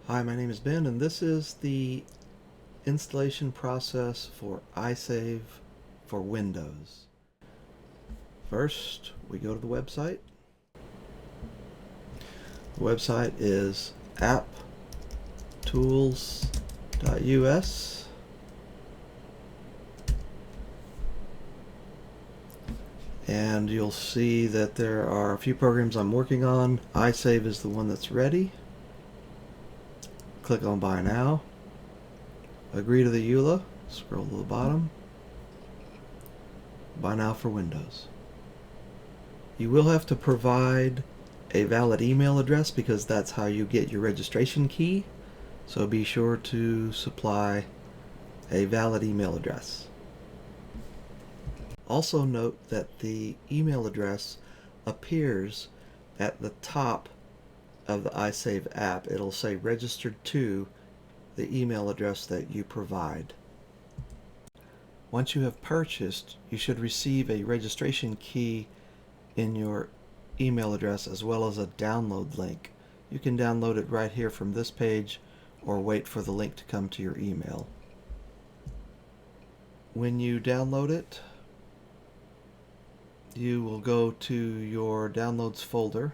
Hi, my name is Ben, and this is the installation process for iSav for Windows. First, we go to the website. The website is apptools.us. And you'll see that there are a few programs I'm working on. iSav is the one that's ready. Click on Buy Now. Agree to the EULA. Scroll to the bottom. Buy Now for Windows. You will have to provide a valid email address because that's how you get your registration key. So be sure to supply a valid email address. Also note that the email address appears at the top of the iSav app. It'll say registered to the email address that you provide. Once you have purchased, you should receive a registration key in your email address as well as a download link. You can download it right here from this page or wait for the link to come to your email. When you download it, you will go to your downloads folder.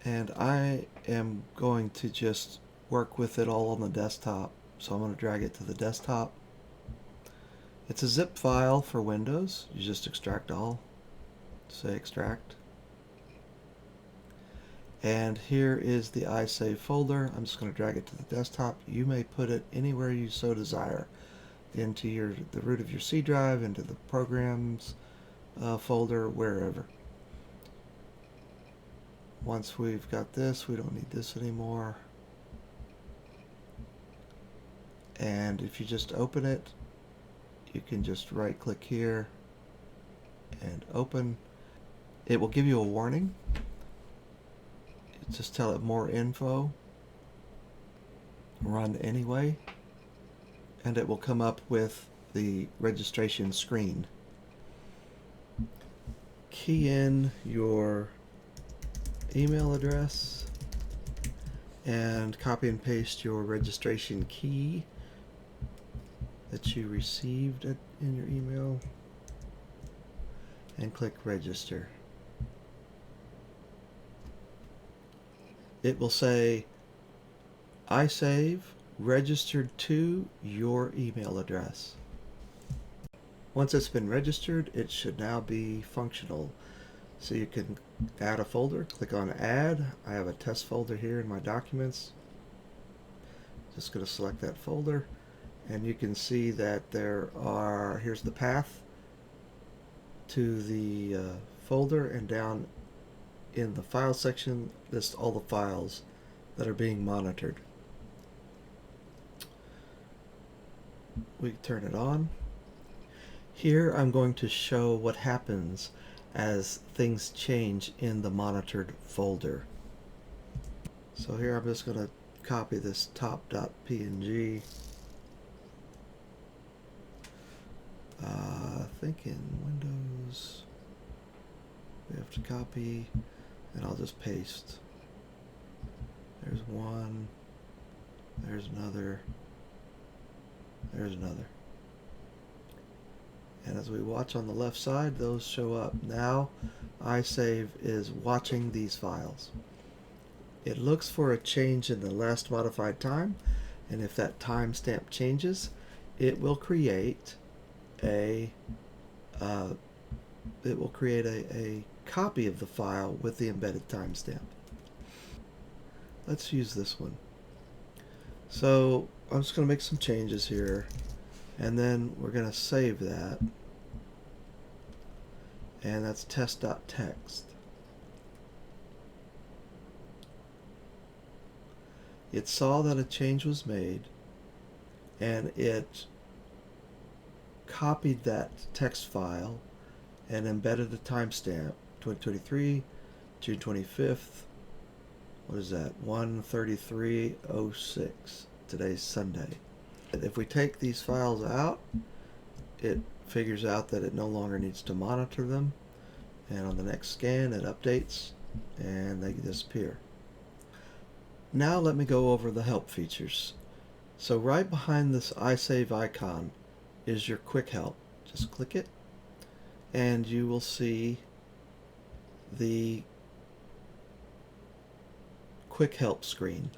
And I am going to just work with it all on the desktop. So I'm going to drag it to the desktop. It's a zip file for Windows. You just extract all. Say extract. And here is the iSav folder. I'm just going to drag it to the desktop. You may put it anywhere you so desire. Into the root of your C drive, into the programs folder, wherever. Once we've got this, we don't need this anymore. And if you just open it, you can just right click here and open. It will give you a warning. Just tell it more info. Run anyway. And it will come up with the registration screen. Key in your email address and copy and paste your registration key that you received in your email and click register. It will say iSav registered to your email address. Once it's been registered, it should now be functional. So you can add a folder, click on add. I have a test folder here in my documents. Just going to select that folder, and you can see that here's the path to the folder, and down in the file section lists all the files that are being monitored. We turn it on. Here I'm going to show what happens as things change in the monitored folder. So here I'm just going to copy this top.png. I think in Windows we have to copy, and I'll just paste. There's one, there's another, there's another. And as we watch on the left side, those show up. Now iSav is watching these files. It looks for a change in the last modified time, and if that timestamp changes, it will create a copy of the file with the embedded timestamp. Let's use this one. So I'm just going to make some changes here, and then we're going to save that, and that's test.txt. It saw that a change was made, and it copied that text file and embedded a timestamp, 2023, June 25th. What is that? 1:33:06. Today's Sunday. If we take these files out, it figures out that it no longer needs to monitor them, and on the next scan it updates and they disappear. Now let me go over the help features. So right behind this iSav icon is your quick help. Just click it and you will see the quick help screen.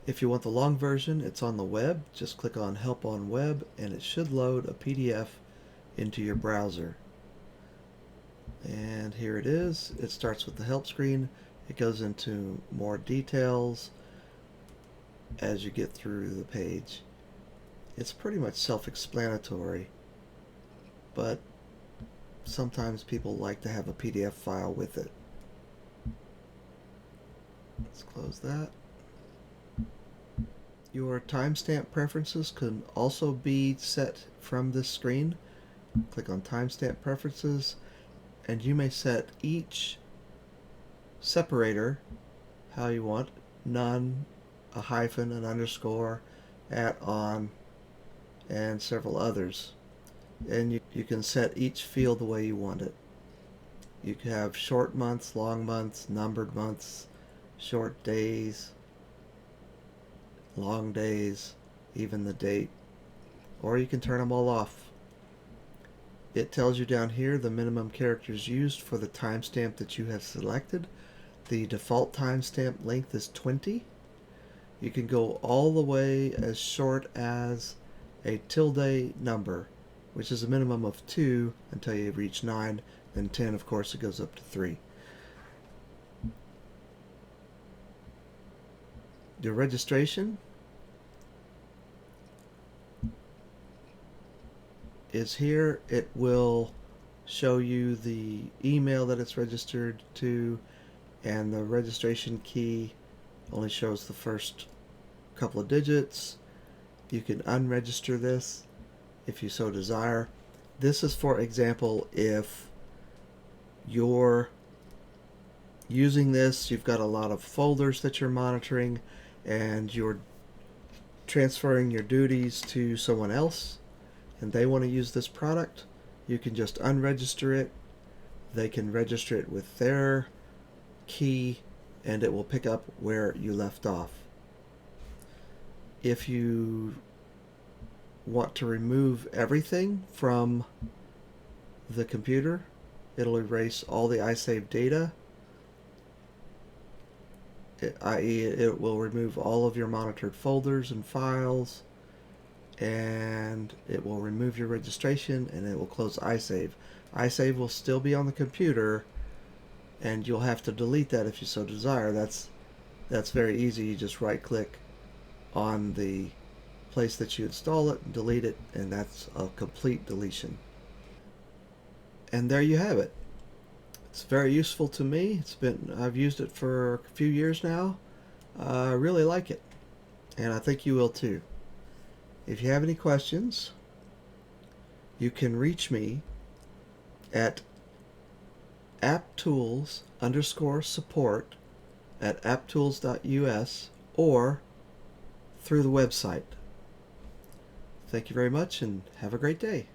If you want the long version, it's on the web. Just click on Help on Web and it should load a PDF into your browser. And here it is. It starts with the help screen. It goes into more details as you get through the page. It's pretty much self-explanatory, but sometimes people like to have a PDF file with it. Let's close that. Your timestamp preferences can also be set from this screen. Click on Timestamp Preferences, and you may set each separator how you want: none, a hyphen, an underscore, at, on, and several others. And you can set each field the way you want it. You can have short months, long months, numbered months, short days, long days, even the date, or you can turn them all off. It tells you down here the minimum characters used for the timestamp that you have selected. The default timestamp length is 20. You can go all the way as short as a tilde number, which is a minimum of 2 until you reach 9. Then 10, of course, it goes up to 3. Your registration is here. It will show you the email that it's registered to, and the registration key only shows the first couple of digits. You can unregister this if you so desire. This is, for example, if you're using this, you've got a lot of folders that you're monitoring and you're transferring your duties to someone else and they want to use this product, you can just unregister it. They can register it with their key and it will pick up where you left off. If you want to remove everything from the computer, it'll erase all the iSav data, i.e. it will remove all of your monitored folders and files, and it will remove your registration, and it will close iSav. iSav will still be on the computer, and you'll have to delete that if you so desire. That's very easy. You just right click on the place that you install it and delete it, and that's a complete deletion. And there you have it. It's very useful to me. I've used it for a few years now. I really like it, and I think you will too. If you have any questions, you can reach me at apptools_support@apptools.us or through the website. Thank you very much and have a great day.